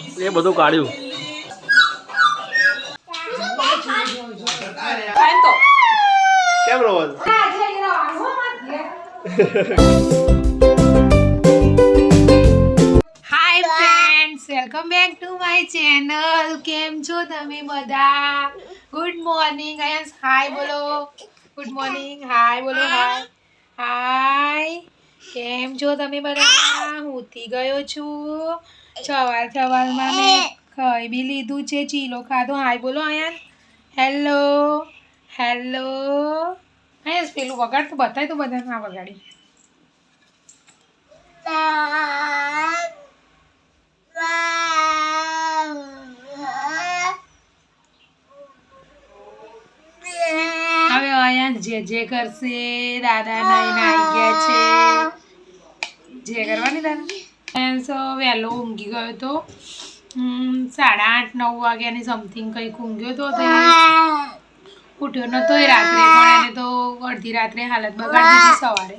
એ બધું કાઢ્યું. કેમ રોજ hi friends, welcome back to my channel. કેમ છો તમે બધા? Good morning. આયન્સ હાય બોલો. Good morning. હાય બોલો. હાય હાય. કેમ છો તમે બધા? હું ઉઠી ગયો છું. સવારમાં મેં ખાઈ બી લીધું છે, ચીલો ખાધો. હાય બોલો આયન. Hello hello. આયન્સ પેલું વગાડ તો બતાય તો બધાને. હા વગાડી. હવે અહીંયા જે કરશે. દાદા નાઈને આવી ગયા છે. જે કરવાની દાદા વહેલો ઊંઘી ગયો તો 8:30-9 વાગ્યાની સમથિંગ કંઈક ઊંઘ્યો તો ઉઠ્યો નતો એ રાત્રે, પણ એને તો અડધી રાત્રે હાલત બગાડી દીધી. સવારે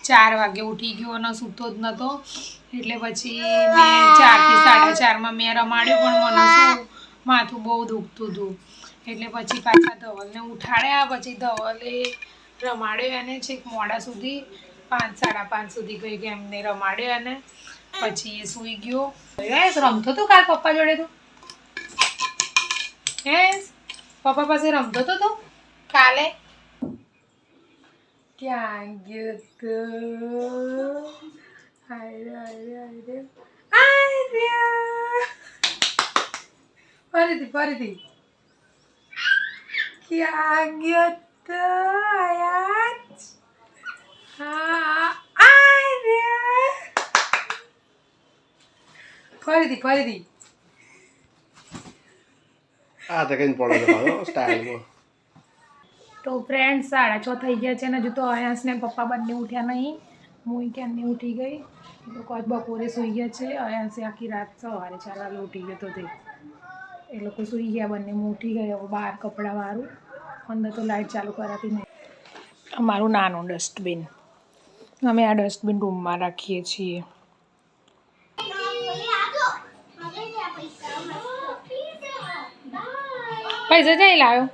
4 વાગે ઉઠી ગયો અને સૂતો જ નતો. એટલે પછી મેં 4 થી 4:30 મેં રમાડ્યો, પણ મને શું માથું બહુ દુખતું હતું. એટલે પછી પાછા ધવલને ઉઠાડ્યા. પછી ધવલે રમાડ્યો એને છેક મોડા સુધી, 5-5:30 સુધી કંઈક એમને રમાડ્યો એને. પછી એ સૂઈ ગયો. રમતો તો કાલ પપ્પા જોડે તું? હે પપ્પા પાસે રમતો તો તું કાલે? ક્યાં ગયો તો? ફરીથી ક્યાં ગયો તો? હા ફરીથી આ તો કઈ પડે સ્ટાઇલમાં. તો ફ્રેન્ડ 6:30 થઈ ગયા છે ને હજુ તો આયાસ ને પપ્પા બંને ઉઠ્યા નહીં. હું ક્યાંની ઉઠી ગઈ. એ લોકો આજ બપોરે સૂઈ ગયા છે. આયાસે આખી રાત સવારે 4 વાગે ઉઠી ગયો તો તે એ લોકો સૂઈ ગયા બંને. હું ઉઠી ગઈ. હવે બહાર કપડાં વાળું. અંદર તો લાઇટ ચાલુ કરાતી નહીં. અમારું નાનું ડસ્ટબિન, અમે આ ડસ્ટબિન રૂમમાં રાખીએ છીએ. પૈસા જઈ લાવ્યો?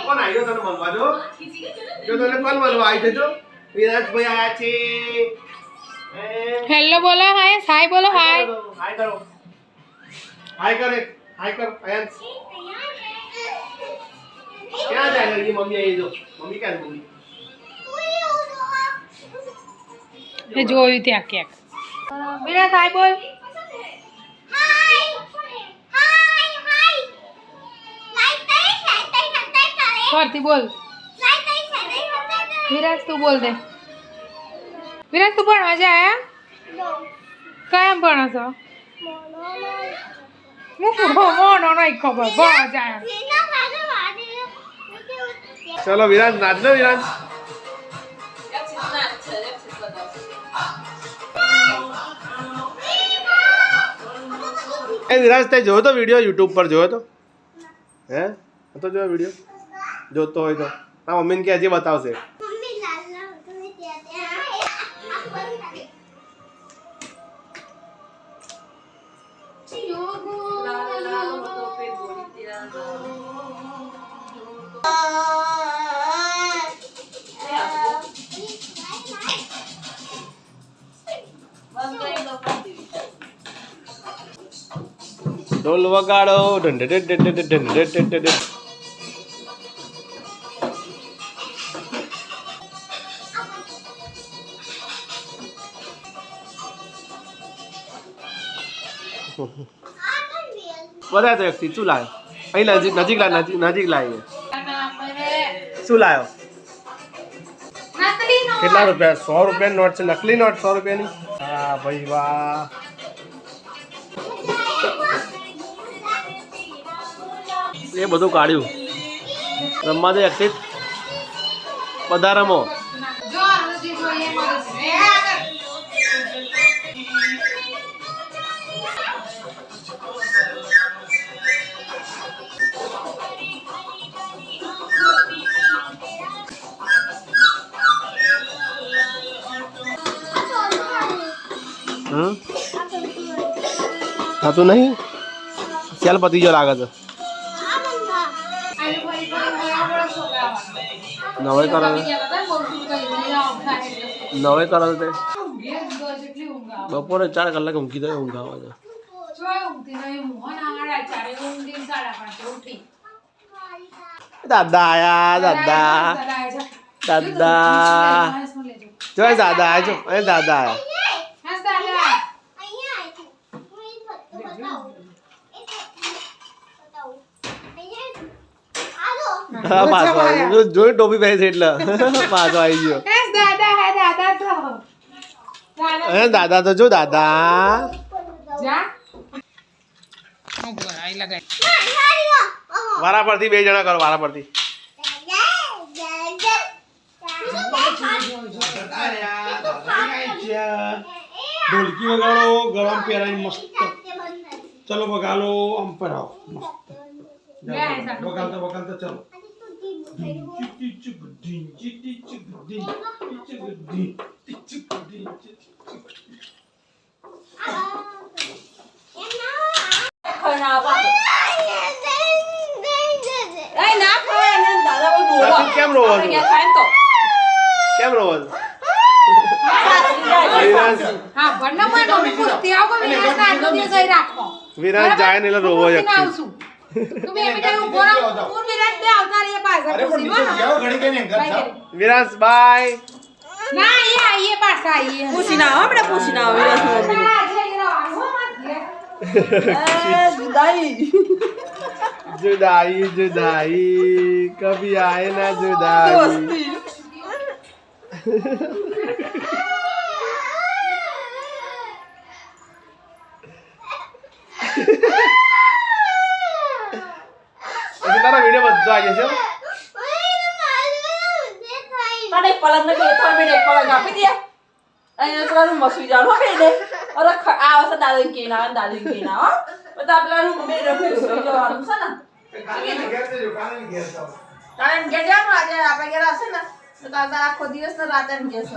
કોણ આવ્યો તને મળવા? જો તને કોણ મળવા આવી જજો? વિરાજભાઈ આયા છે. હેલો બોલો. હાય હાય બોલો. હાય હાય કરો. હાય કરો આયન્સ. ક્યાં જાય લડકી? મમ્મી આવી જો. મમ્મી ક્યાં છે? મમ્મી એ જોયું ત્યાં ક્યાંક. વિરાજ હાય બોલ. ફરતી બોલ. વિરાજ તું બોલ દે. વિરાજ તું ભણવા જાય? કયા ભણો છો? મોનો નહીં ખબર. ભણવા જાય. ચલો વિરાજ નાચ લો. વિરાજ વિરાજ તે જોયો તો વિડીયો? યુટ્યુબ પર જોયો તો? હે તો જોયો વિડીયો? જોતો હોય તો હા મમ્મીને કે હજી બતાવશે. ઢોલ વગાડો. બધા તો એકથી શું લાવ્યો? અહીં નજીક લાવીએ. શું લાવ્યો? કેટલા રૂપિયા? 100 રૂપિયાની નોટ છે. નકલી નોટ 100 રૂપિયાની. હા ભાઈ વાહ. એ બધું કાઢ્યું રમવા દે એક્સિટ બધા રમો જો આરતી જોઈએ મદદ રે આગળ થતું નહીં ચાલ પતી જો લાગે છે નવે કરે નવે કરે તે બપોરે 4 કલાક ઊંઘી તો ઊંઘ આવે છે દાદા આયા દાદા દાદા જો દાદા આયા જો એ દાદા આયા હા પાછો આવી જોઈ ટોપી પહેરી એટલે પાછો આવી ગયો દાદા તો જો દાદા વારા પરથી 2 જણા કરો વારા પરથી ઢોલકી વગાડો ગરમ પહેરાઈ મસ્ત ચલો વગાડો આમ પરાવો વગાડતા વગાડતા ચલો કેમ રોવો કેમ રોવો વિરાજ જાય ને એટલે રોવો વિરાજ બાય जुदाई जुदाई कभी आए ना जुदाई તારા વિડિયો બધો આવી જશે તારે પલંગ ને બેઠો બે પલંગ આપી દે અહીંયા પેલાનું મસી જાણો કે દે અરે આ વખત દાદા કે ના હો બધા પેલાનું બે રખ્યું જવાનું છે ને તારે ઘેર જવાનું આજે આપણે ઘેર આવશે ને તો દાદા આખો દિવસ રાતે ઘેર છે